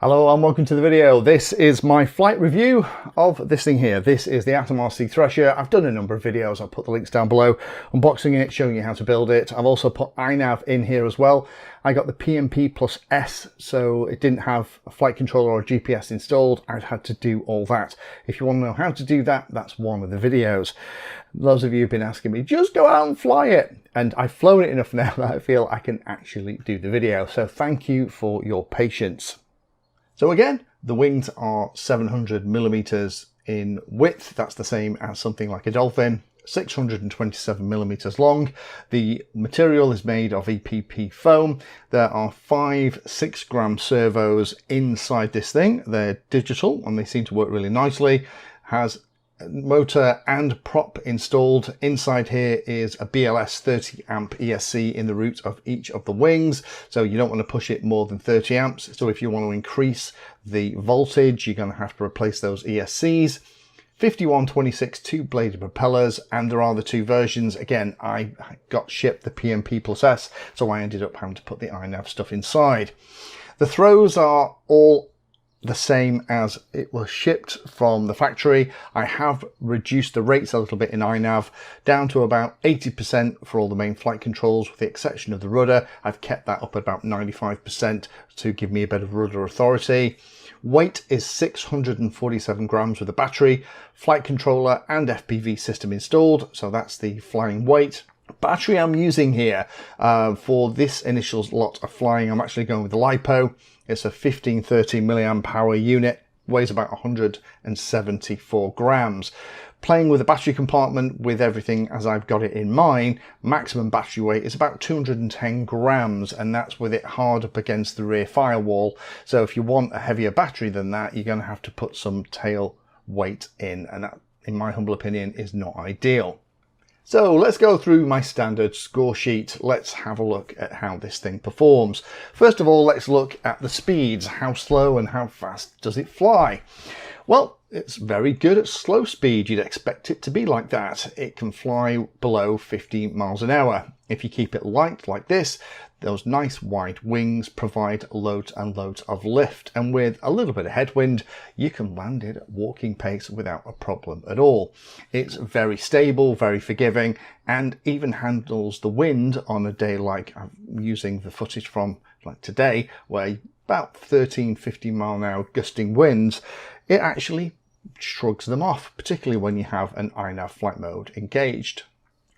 Hello and welcome to the video. This is my flight review of this thing here. This is the AtomRC Thresher. I've done a number of videos. I'll put the links down below, unboxing it, showing you how to build it. I've also put INAV in here as well. I got the PMP plus S, so it didn't have a flight controller or a GPS installed. I've had to do all that. If you want to know how to do that, that's one of the videos. Those of you who've been asking me, just go out and fly it. And I've flown it enough now that I feel I can actually do the video. So thank you for your patience. So again, the wings are 700 millimeters in width. That's the same as something like a Dolphin. 627 millimeters long. The material is made of EPP foam. There are 5 6-gram servos inside this thing. They're digital and they seem to work really nicely. Has motor and prop installed. Inside here is a BLS 30 amp ESC in the root of each of the wings, so you don't want to push it more than 30 amps. So if you want to increase the voltage, you're going to have to replace those ESCs. 5126 two-bladed propellers, and there are the two versions. Again, I got shipped the PMP plus S, so I ended up having to put the INAV stuff inside. The throws are all the same as it was shipped from the factory. I have reduced the rates a little bit in INAV down to about 80% for all the main flight controls, with the exception of the rudder. I've kept that up at about 95% to give me a bit of rudder authority. Weight is 647 grams with a battery, flight controller and FPV system installed, so that's the flying weight. Battery I'm using here for this initial lot of flying, I'm actually going with the LiPo. It's a 1530 milliamp hour unit, weighs about 174 grams. Playing with the battery compartment with everything as I've got it in mine, maximum battery weight is about 210 grams, and that's with it hard up against the rear firewall. So if you want a heavier battery than that, you're going to have to put some tail weight in, and that, in my humble opinion, is not ideal. So let's go through my standard score sheet. Let's have a look at how this thing performs. First of all, let's look at the speeds. How slow and how fast does it fly? Well, it's very good at slow speed. You'd expect it to be like that. It can fly below 50 miles an hour. If you keep it light like this, those nice wide wings provide loads and loads of lift, and with a little bit of headwind you can land it at walking pace without a problem at all. It's very stable, very forgiving, and even handles the wind on a day like I'm using the footage from like today, where about 13-15 mile an hour gusting winds, it actually shrugs them off, particularly when you have an INAV flight mode engaged.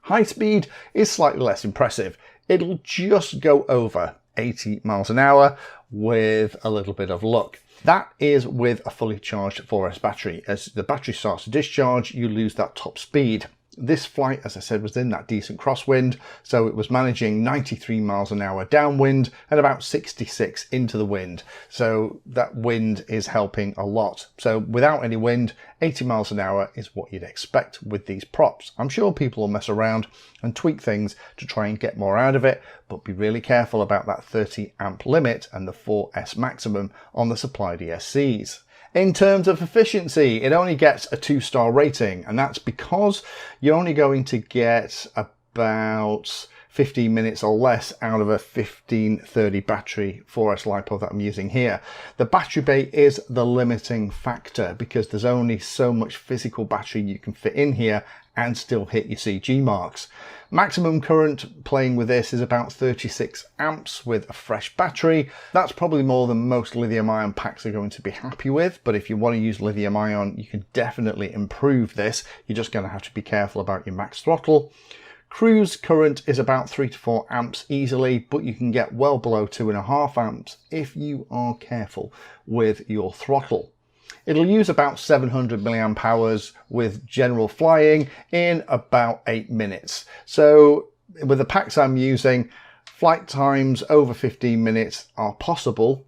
High speed is slightly less impressive. It'll just go over 80 miles an hour with a little bit of luck. That is with a fully charged 4S battery. As the battery starts to discharge, you lose that top speed. This flight, as I said, was in that decent crosswind, so it was managing 93 miles an hour downwind and about 66 into the wind. So that wind is helping a lot. So without any wind, 80 miles an hour is what you'd expect with these props. I'm sure people will mess around and tweak things to try and get more out of it, but be really careful about that 30 amp limit and the 4S maximum on the supplied ESCs. In terms of efficiency, it only gets a 2-star rating, and that's because you're only going to get about 15 minutes or less out of a 1530 battery 4S LiPo that I'm using here. The battery bay is the limiting factor because there's only so much physical battery you can fit in here and still hit your CG marks. Maximum current playing with this is about 36 amps with a fresh battery. That's probably more than most lithium ion packs are going to be happy with, but if you want to use lithium ion, you can definitely improve this. You're just going to have to be careful about your max throttle. Cruise current is about 3 to 4 amps easily, but you can get well below 2.5 amps if you are careful with your throttle. It'll use about 700 milliamp hours with general flying in about 8 minutes. So with the packs I'm using, flight times over 15 minutes are possible.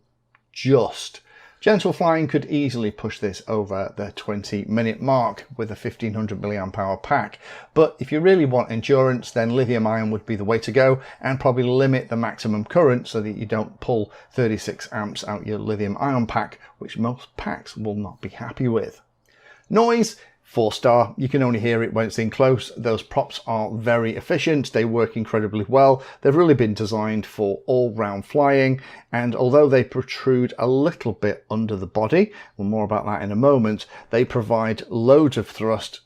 Gentle flying could easily push this over the 20-minute mark with a 1500 milliamp hour pack. But if you really want endurance, then lithium ion would be the way to go, and probably limit the maximum current so that you don't pull 36 amps out your lithium ion pack, which most packs will not be happy with. Noise, 4-star. You can only hear it when it's in close. Those props are very efficient. They work incredibly well. They've really been designed for all-round flying, and although they protrude a little bit under the body, well, more about that in a moment, they provide loads of thrust,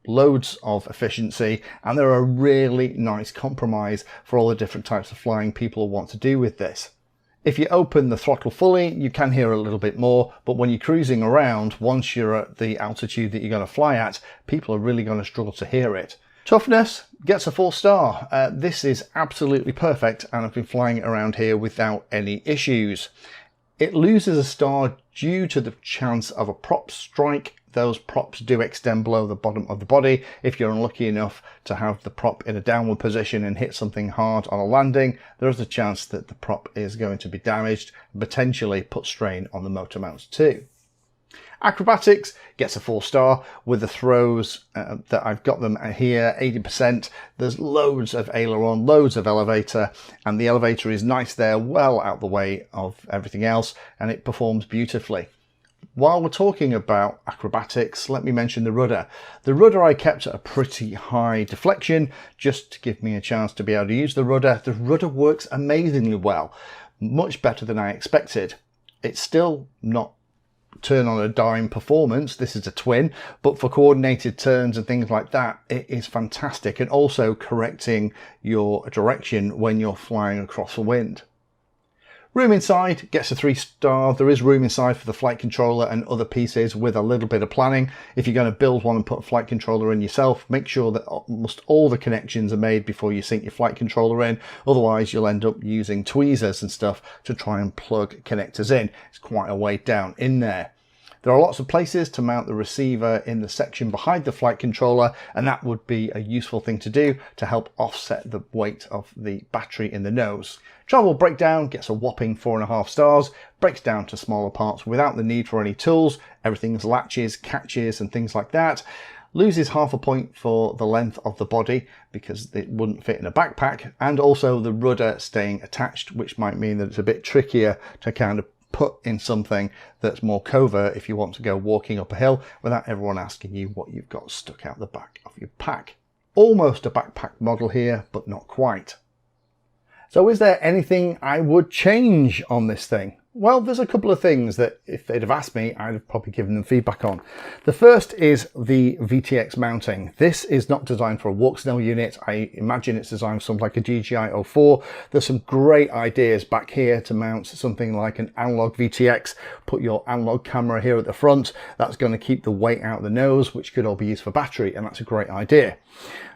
loads of efficiency, and they're a really nice compromise for all the different types of flying people want to do with this. If you open the throttle fully, you can hear a little bit more, but when you're cruising around, once you're at the altitude that you're going to fly at, people are really going to struggle to hear it. Toughness gets a 4-star. This is absolutely perfect, and I've been flying it around here without any issues. It loses a star due to the chance of a prop strike. Those props do extend below the bottom of the body. If you're unlucky enough to have the prop in a downward position and hit something hard on a landing, there is a chance that the prop is going to be damaged and potentially put strain on the motor mounts too. Acrobatics gets a 4-star with the throws that I've got them here, 80%. There's loads of aileron, loads of elevator, and the elevator is nice there, well out the way of everything else, and it performs beautifully. While we're talking about acrobatics, let me mention the rudder. The rudder I kept at a pretty high deflection just to give me a chance to be able to use the rudder. The rudder works amazingly well, much better than I expected. It's still not turn on a dime performance. This is a twin, but for coordinated turns and things like that, it is fantastic, and also correcting your direction when you're flying across the wind. Room inside gets a 3-star. There is room inside for the flight controller and other pieces with a little bit of planning. If you're going to build one and put a flight controller in yourself, make sure that almost all the connections are made before you sink your flight controller in. Otherwise, you'll end up using tweezers and stuff to try and plug connectors in. It's quite a way down in there. There are lots of places to mount the receiver in the section behind the flight controller, and that would be a useful thing to do to help offset the weight of the battery in the nose. Travel breakdown gets a whopping 4.5 stars, breaks down to smaller parts without the need for any tools. Everything's latches, catches and things like that. Loses half a point for the length of the body because it wouldn't fit in a backpack, and also the rudder staying attached, which might mean that it's a bit trickier to kind of put in something that's more covert if you want to go walking up a hill without everyone asking you what you've got stuck out the back of your pack. Almost a backpack model here, but not quite. So is there anything I would change on this thing? Well, there's a couple of things that if they'd have asked me, I'd have probably given them feedback on. The first is the VTX mounting. This is not designed for a walk snail unit. I imagine it's designed for something like a DJI 04. There's some great ideas back here to mount something like an analog VTX. Put your analog camera here at the front. That's going to keep the weight out of the nose, which could all be used for battery, and that's a great idea.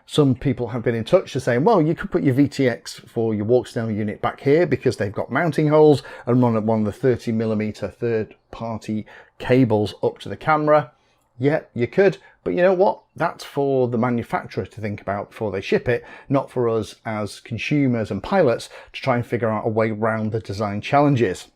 Some people have been in touch to say, well, you could put your VTX for your walk snail unit back here because they've got mounting holes and run one of the 30mm third-party cables up to the camera. Yeah, you could, but you know what? That's for the manufacturer to think about before they ship it, not for us as consumers and pilots to try and figure out a way around the design challenges.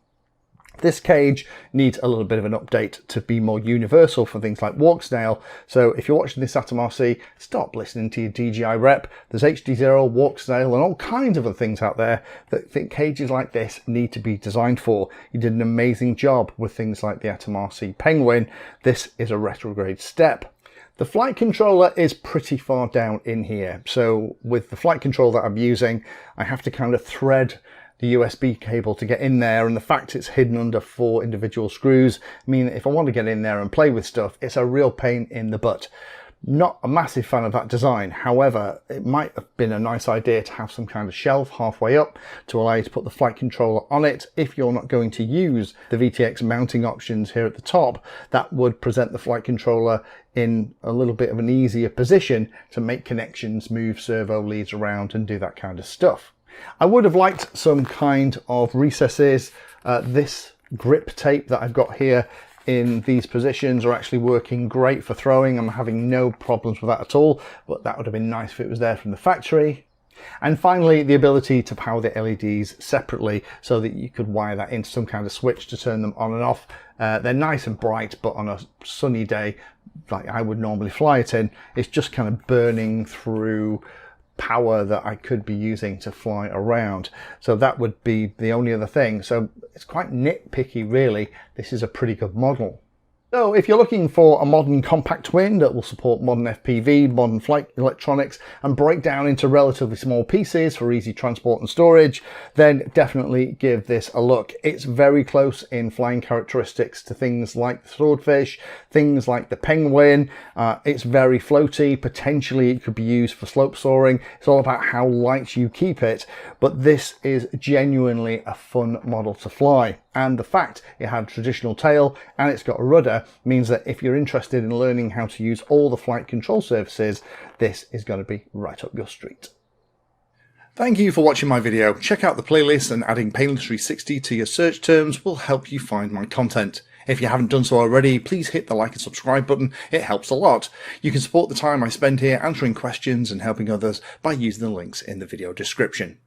This cage needs a little bit of an update to be more universal for things like walk snail. So if you're watching this AtomRC, stop listening to your DJI rep. There's HD0, walk snail and all kinds of other things out there that think cages like this need to be designed for. You did an amazing job with things like the AtomRC Penguin. This is a retrograde step. The flight controller is pretty far down in here. So with the flight controller that I'm using, I have to kind of thread the USB cable to get in there, and the fact it's hidden under 4 individual screws mean that if I want to get in there and play with stuff, it's a real pain in the butt. Not a massive fan of that design. However, it might have been a nice idea to have some kind of shelf halfway up to allow you to put the flight controller on it. If you're not going to use the VTX mounting options here at the top, that would present the flight controller in a little bit of an easier position to make connections, move servo leads around and do that kind of stuff. I would have liked some kind of recesses. This grip tape that I've got here in these positions are actually working great for throwing. I'm having no problems with that at all, but that would have been nice if it was there from the factory. And finally, the ability to power the LEDs separately so that you could wire that into some kind of switch to turn them on and off. They're nice and bright, but on a sunny day, like I would normally fly it in, it's just kind of burning through power that I could be using to fly around. So that would be the only other thing. So it's quite nitpicky really. This is a pretty good model. So if you're looking for a modern compact twin that will support modern FPV, modern flight electronics, and break down into relatively small pieces for easy transport and storage, then definitely give this a look. It's very close in flying characteristics to things like the swordfish, things like the penguin. It's very floaty. Potentially it could be used for slope soaring. It's all about how light you keep it, but this is genuinely a fun model to fly. And the fact it had a traditional tail and it's got a rudder means that if you're interested in learning how to use all the flight control surfaces, this is going to be right up your street. Thank you for watching my video. Check out the playlist, and adding Pedantry 60 to your search terms will help you find my content. If you haven't done so already, please hit the like and subscribe button. It helps a lot. You can support the time I spend here answering questions and helping others by using the links in the video description.